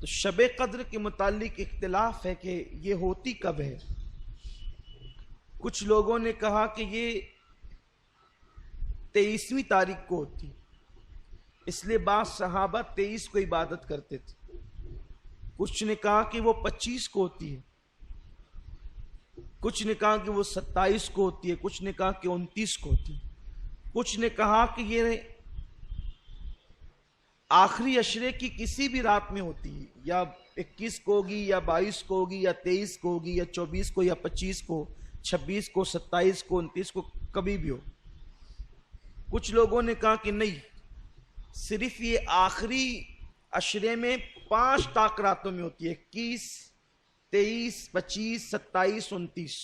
تو شب قدر کے متعلق اختلاف ہے کہ یہ ہوتی کب ہے۔ کچھ لوگوں نے کہا کہ یہ 23ویں تاریخ کو ہوتی، اس لیے بعض صحابہ 23 کو عبادت کرتے تھے۔ کچھ نے کہا کہ وہ 25 کو ہوتی ہے، کچھ نے کہا کہ وہ 27 کو ہوتی ہے، کچھ نے کہا کہ 29 کو ہوتی ہے، کچھ نے کہا کہ یہ آخری عشرے کی کسی بھی رات میں ہوتی ہے، یا 21 کو ہوگی یا 22 کو ہوگی یا 23 کو ہوگی یا 24 کو یا 25 کو، 26 کو، 27 کو، 29 کو، کبھی بھی ہو۔ کچھ لوگوں نے کہا کہ نہیں، صرف یہ آخری عشرے میں 5 طاق راتوں میں ہوتی ہے، 21، 23، 25، 27، 29۔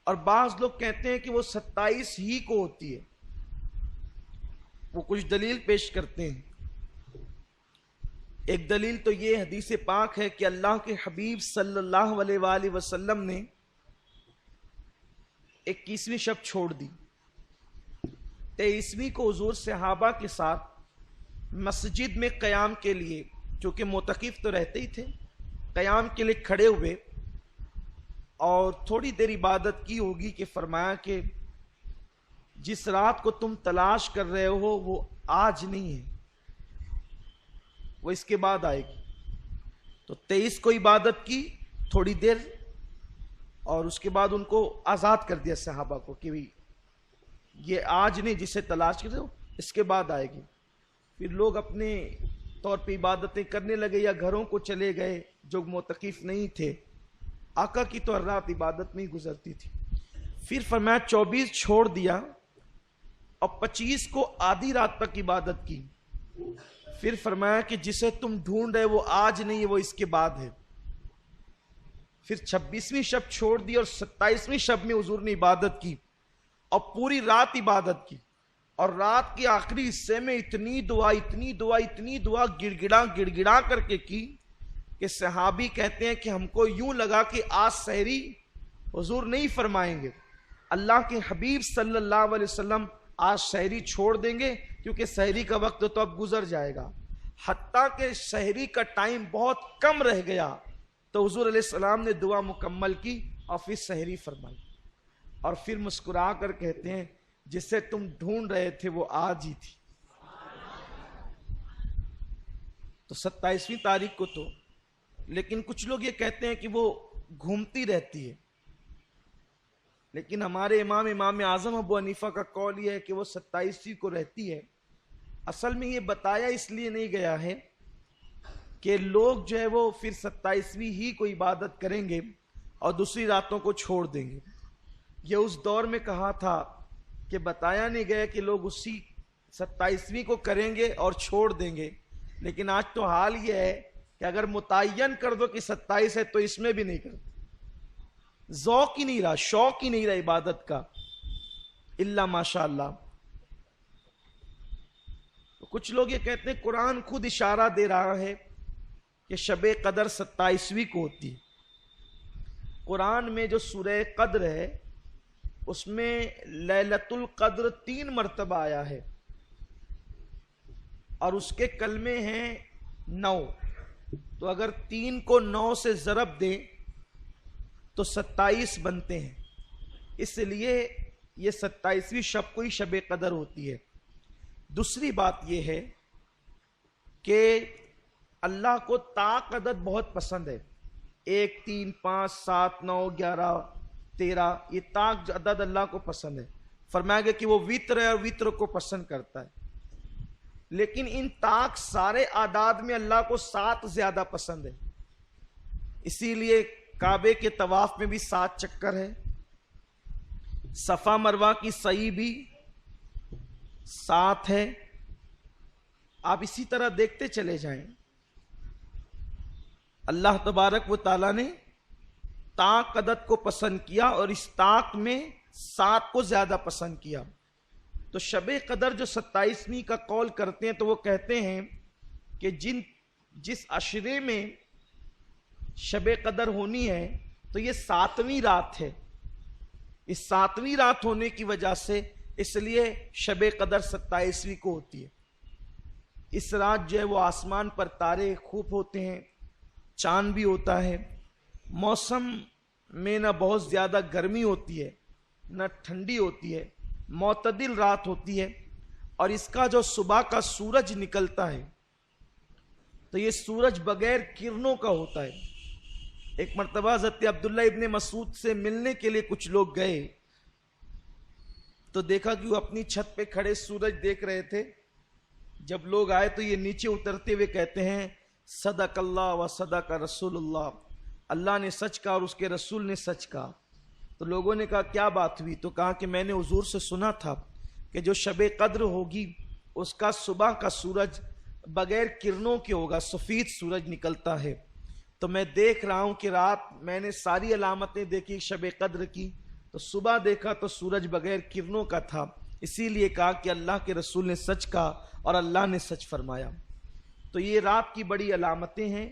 اور بعض لوگ کہتے ہیں کہ وہ 27 ہی کو ہوتی ہے، وہ کچھ دلیل پیش کرتے ہیں۔ ایک دلیل تو یہ حدیث پاک ہے کہ اللہ کے حبیب صلی اللہ علیہ وآلہ وسلم نے 21ویں شب چھوڑ دی، 23ویں کو حضور صحابہ کے ساتھ مسجد میں قیام کے لیے، چونکہ معتکف تو رہتے ہی تھے، قیام کے لیے کھڑے ہوئے اور تھوڑی دیر عبادت کی ہوگی کہ فرمایا کہ جس رات کو تم تلاش کر رہے ہو وہ آج نہیں ہے، وہ اس کے بعد آئے گی۔ تو 23 کو عبادت کی تھوڑی دیر، اور اس کے بعد ان کو آزاد کر دیا صحابہ کو کہ یہ آج نہیں، جسے تلاش کر رہے ہو اس کے بعد آئے گی۔ پھر لوگ اپنے طور پہ عبادتیں کرنے لگے یا گھروں کو چلے گئے جو معتکف نہیں تھے۔ آقا کی تو ہر رات عبادت میں ہی گزرتی تھی۔ پھر فرمایا 24 چھوڑ دیا اور 25 کو آدھی رات تک عبادت کی۔ پھر فرمایا کہ جسے تم ڈھونڈ رہے وہ آج نہیں ہے، وہ اس کے بعد ہے۔ پھر 26ویں شب چھوڑ دی اور 27ویں شب میں حضور نے عبادت کی اور پوری رات عبادت کی، اور رات کے آخری حصے میں اتنی دعا گڑ گڑا کر کے کی کہ صحابی کہتے ہیں کہ ہم کو یوں لگا کہ آج سحری حضور نہیں فرمائیں گے، اللہ کے حبیب صلی اللہ علیہ وسلم آج سحری چھوڑ دیں گے، کیونکہ سحری کا وقت تو اب گزر جائے گا۔ حتیٰ کہ سحری کا ٹائم بہت کم رہ گیا تو حضور علیہ السلام نے دعا مکمل کی اور پھر سحری فرمائی، اور پھر مسکرا کر کہتے ہیں جسے تم ڈھونڈ رہے تھے وہ آج ہی تھی۔ تو 27ویں تاریخ کو تو، لیکن کچھ لوگ یہ کہتے ہیں کہ وہ گھومتی رہتی ہے، لیکن ہمارے امام اعظم ابو حنیفہ کا قول یہ ہے کہ وہ 27ویں کو رہتی ہے۔ اصل میں یہ بتایا اس لیے نہیں گیا ہے کہ لوگ جو ہے وہ پھر 27ویں ہی کو عبادت کریں گے اور دوسری راتوں کو چھوڑ دیں گے۔ یہ اس دور میں کہا تھا کہ بتایا نہیں گیا کہ لوگ اسی 27ویں کو کریں گے اور چھوڑ دیں گے، لیکن آج تو حال یہ ہے کہ اگر متعین کر دو کہ 27 ہے تو اس میں بھی نہیں کرتے، ذوق ہی نہیں رہا، شوق ہی نہیں رہا عبادت کا، الا ماشاء اللہ۔ کچھ لوگ یہ کہتے ہیں قرآن خود اشارہ دے رہا ہے کہ شب قدر 27ویں کو ہوتی ہے۔ قرآن میں جو سورہ قدر ہے اس میں لیلۃ القدر 3 مرتبہ آیا ہے، اور اس کے کلمے ہیں 9، تو اگر 3 کو 9 سے ضرب دیں تو 27 بنتے ہیں، اس لیے یہ 27ویں شب کو ہی شب قدر ہوتی ہے۔ دوسری بات یہ ہے کہ اللہ کو طاق عدد بہت پسند ہے، 1، 3، 5، 7، 9، 11، 13، یہ طاق عدد اللہ کو پسند ہے۔ فرمایا گیا کہ وہ وتر ہے اور وتر کو پسند کرتا ہے، لیکن ان طاق سارے اعداد میں اللہ کو 7 زیادہ پسند ہے، اسی لیے کعبے کے طواف میں بھی 7 چکر ہے، صفا مروہ کی سعی بھی 7 ہے۔ آپ اسی طرح دیکھتے چلے جائیں، اللہ تبارک و تعالیٰ نے طاق عدد کو پسند کیا اور اس طاق میں 7 کو زیادہ پسند کیا۔ تو شب قدر جو 27ویں کا قول کرتے ہیں تو وہ کہتے ہیں کہ جس عشرے میں شب قدر ہونی ہے تو یہ 7ویں رات ہے، اس 7ویں رات ہونے کی وجہ سے اس لیے شب قدر 27ویں کو ہوتی ہے۔ اس رات جو ہے وہ آسمان پر تارے خوب ہوتے ہیں، چاند بھی ہوتا ہے، موسم میں نہ بہت زیادہ گرمی ہوتی ہے نہ ٹھنڈی ہوتی ہے، معتدل رات ہوتی ہے، اور اس کا جو صبح کا سورج نکلتا ہے تو یہ سورج بغیر کرنوں کا ہوتا ہے۔ ایک مرتبہ حضرت عبداللہ ابن مسعود سے ملنے کے لیے کچھ لوگ گئے تو دیکھا کہ وہ اپنی چھت پہ کھڑے سورج دیکھ رہے تھے۔ جب لوگ آئے تو یہ نیچے اترتے ہوئے کہتے ہیں صدق اللہ و صدق رسول اللہ، اللہ نے سچ کہا اور اس کے رسول نے سچ کہا۔ تو لوگوں نے کہا کیا بات ہوئی؟ تو کہا کہ میں نے حضور سے سنا تھا کہ جو شب قدر ہوگی اس کا صبح کا سورج بغیر کرنوں کے ہوگا، سفید سورج نکلتا ہے۔ تو میں دیکھ رہا ہوں کہ رات میں نے ساری علامتیں دیکھی شب قدر کی، تو صبح دیکھا تو سورج بغیر کرنوں کا تھا، اسی لیے کہا کہ اللہ کے رسول نے سچ کہا اور اللہ نے سچ فرمایا۔ تو یہ رات کی بڑی علامتیں ہیں۔